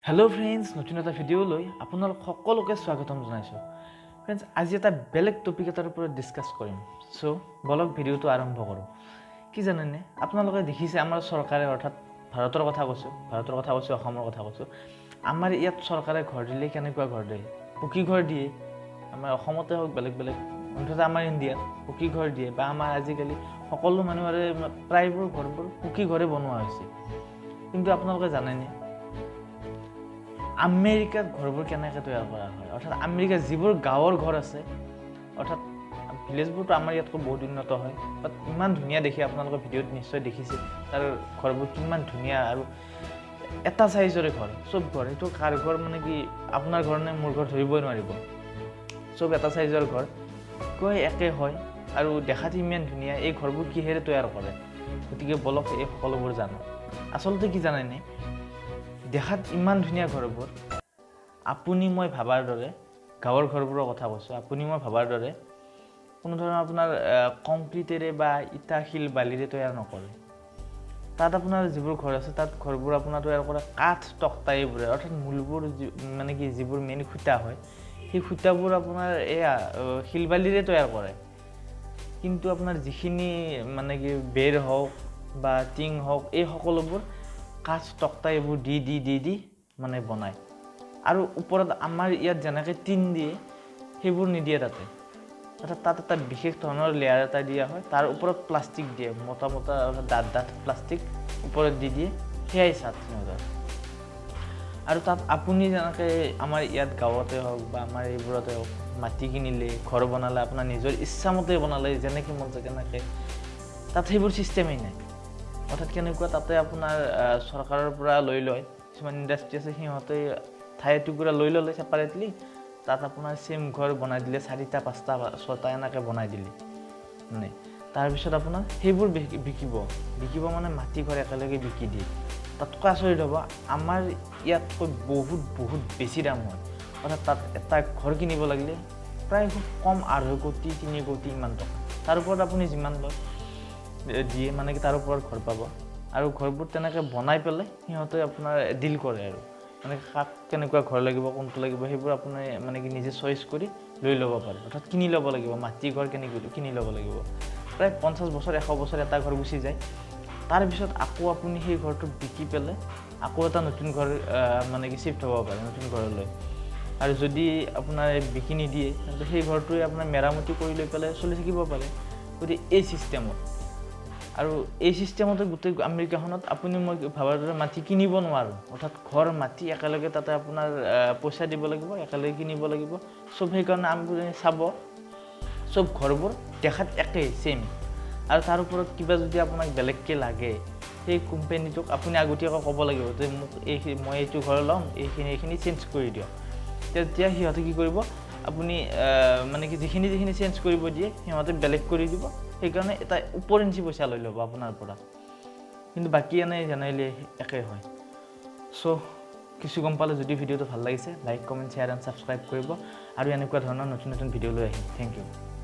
Hello friends, নতুন এটা video লৈ আপোনালোক সকলোকে স্বাগতম জনাইছো। Friends, আজি এটা বেলেগ টপিক এটাৰ ওপৰত ডিসকাস কৰিম। সো বলক ভিডিওটো আৰম্ভ কৰো। কি জানেনে? আপোনালোকে দেখিছে আমাৰ চৰকাৰে অৰ্থাৎ ভাৰতৰ কথা কৈছো, অসমৰ কথা কৈছো। আমাৰ ইয়াত চৰকাৰে ঘৰ দিলে কেনেকুৱা ঘৰ দিয়ে? পকী ঘৰ দিয়ে। আমাৰ অসমতে হওক বেলেগ অন্তত আমাৰ ইণ্ডিয়াত পকী ঘৰ দিয়ে বা আমাৰ আজিকালি সকলো মানুহৰে প্ৰায়বোৰ ঘৰবোৰ পকী ঘৰে বনোৱা হৈছে। কিন্তু আপোনালোকে জানেনে? আমেৰিকাত ঘৰবোৰ কেনেকৈ তৈয়াৰ কৰা হয় অৰ্থাৎ আমেৰিকাত যিবোৰ গাঁৱৰ ঘৰ আছে অৰ্থাৎ ভিলেজবোৰটো আমাৰ ইয়াতকৈ বহুত উন্নত হয় বাট ইমান ধুনীয়া দেখি আপোনালোকে ভিডিঅ'ত নিশ্চয় দেখিছে তাৰ ঘৰবোৰ কিমান ধুনীয়া আৰু এটা সাইজৰে ঘৰ সব ঘৰ এইটো কাৰ ঘৰ মানে কি আপোনাৰ ঘৰ নে মোৰ ঘৰ ধৰিবই নোৱাৰিব সব এটা সাইজৰ ঘৰ কৈ একে হয় আৰু দেখাত ইমান ধুনীয়া এই ঘৰবোৰ কিহেৰে তৈয়াৰ কৰে গতিকে বলক এই সকলোবোৰ জানো আচলতে কি জানেনে দেখাত ইমান ধুনীয়া ঘৰবোৰ আপুনি মই ভাবাৰ দৰে গাঁৱৰ ঘৰবোৰৰ কথা কৈছো আপুনি মই ভাবাৰ দৰে কোনো ধৰণৰ আপোনাৰ কংক্ৰিটেৰে বা ইটা শিল বালিৰে তৈয়াৰ নকৰে তাত আপোনাৰ যিবোৰ ঘৰ আছে তাত ঘৰবোৰ আপোনাৰ তৈয়াৰ কৰা কাঠ তক্তাইবোৰে অৰ্থাৎ মূলবোৰ মানে কি যিবোৰ মেইন খুঁটা হয় সেই খুঁটাবোৰ আপোনাৰ এয়া শিল বালিৰে তৈয়াৰ কৰে কিন্তু আপোনাৰ যিখিনি মানে কি বেৰ হওক বা টিং হওক এই সকলোবোৰ কাঠ তক্তা এইবোৰ দি মানে বনায় আৰু ওপৰত আমাৰ ইয়াত যেনেকৈ টিন দিয়ে সেইবোৰ নিদিয়ে তাতে অৰ্থাৎ তাত এটা বিশেষ ধৰণৰ লেয়াৰ এটা দিয়া হয় তাৰ ওপৰত প্লাষ্টিক দিয়ে মোটা ডাঠ প্লাষ্টিক ওপৰত দি দিয়ে সেয়াই ছাদ সিহঁতৰ আৰু তাত আপুনি যেনেকৈ আমাৰ ইয়াত গাঁৱতে হওক বা আমাৰ এইবোৰতে হওক মাটি কিনিলে ঘৰ বনালে আপোনাৰ নিজৰ ইচ্ছামতে বনালে যেনেকৈ মন যায় তেনেকৈ তাত সেইবোৰ চিষ্টেমেই নাই অৰ্থাৎ কেনেকুৱা তাতে আপোনাৰ চৰকাৰৰ পৰা লৈ লয় কিছুমান ইণ্ডাষ্ট্ৰি আছে সিহঁতে ঠাই টুকুৰা লৈ ল'লে ছেপাৰেটলি তাত আপোনাৰ সেম ঘৰ বনাই দিলে 4টা 5টা 6টা এনেকৈ বনাই দিলে মানে তাৰপিছত আপোনাৰ সেইবোৰ বিকিব মানে মাটি ঘৰ একেলগে বিকি দিয়ে তাতকৈ আচৰিত হ'ব আমাৰ ইয়াতকৈ বহুত বেছি দাম হয় অৰ্থাৎ তাত এটা ঘৰ কিনিব লাগিলে প্ৰায় খুব কম 2.5 কোটি 3 কোটি ইমান টকা তাৰ ওপৰত আপুনি যিমান লয় দিয়ে মানে কি তাৰ ওপৰত ঘৰ পাব আৰু ঘৰবোৰ তেনেকৈ বনাই পেলাই সিহঁতে আপোনাৰ ডিল কৰে আৰু মানে কাক কেনেকুৱা ঘৰ লাগিব কোনটো লাগিব সেইবোৰ আপুনি মানে কি নিজে চইচ কৰি লৈ ল'ব পাৰে অৰ্থাৎ কিনি ল'ব লাগিব মাটি ঘৰ কিনি ল'ব লাগিব প্ৰায় 50 বছৰ 100 বছৰ এটা ঘৰ গুচি যায় তাৰ পিছত আকৌ আপুনি সেই ঘৰটো বিকি পেলাই আকৌ এটা নতুন ঘৰ মানে কি শিফ্ট হ'ব পাৰে নতুন ঘৰলৈ আৰু যদি আপোনাৰ বিকি নিদিয়ে তেন্তে সেই ঘৰটোৱে আপোনাৰ মেৰামতি কৰি লৈ পেলাই চলি থাকিব পাৰে গতিকে এই চিষ্টেমত আৰু এই চিষ্টেমতে গোটেই আমেৰিকাখনত আপুনি মই ভাবাৰ দৰে মাটি কিনিব নোৱাৰো অৰ্থাৎ ঘৰ মাটি একেলগে তাতে আপোনাৰ পইচা দিব লাগিব একেলগে কিনিব লাগিব সব সেইকাৰণে আমি চাব সব ঘৰবোৰ দেখাত একেই সেম আৰু তাৰ ওপৰত কিবা যদি আপোনাক বেলেগকে লাগে সেই কোম্পানীটোক আপুনি আগতীয়াকৈ ক'ব লাগিব যে মোক মই এইটো ঘৰ ল'ম এইখিনি চেঞ্জ কৰি দিয়ক তেতিয়া সিহঁতে কি কৰিব আপুনি মানে কি যিখিনি চেঞ্জ কৰিব দিয়ে সিহঁতে বেলেগ কৰি দিব সেইকাৰণে এটা উপৰেঞ্চি পইচা লৈ ল'ব আপোনাৰ পৰা কিন্তু বাকি এনে জানাইলে একে হয় সো কিছু গম পালে যদি ভিডিওটো ভাল লাগিছে like comment share and subscribe কৰিব আৰু এনেকুৱা ধৰণৰ নতুন ভিডিও লৈ আহিম থ্যাংক ইউ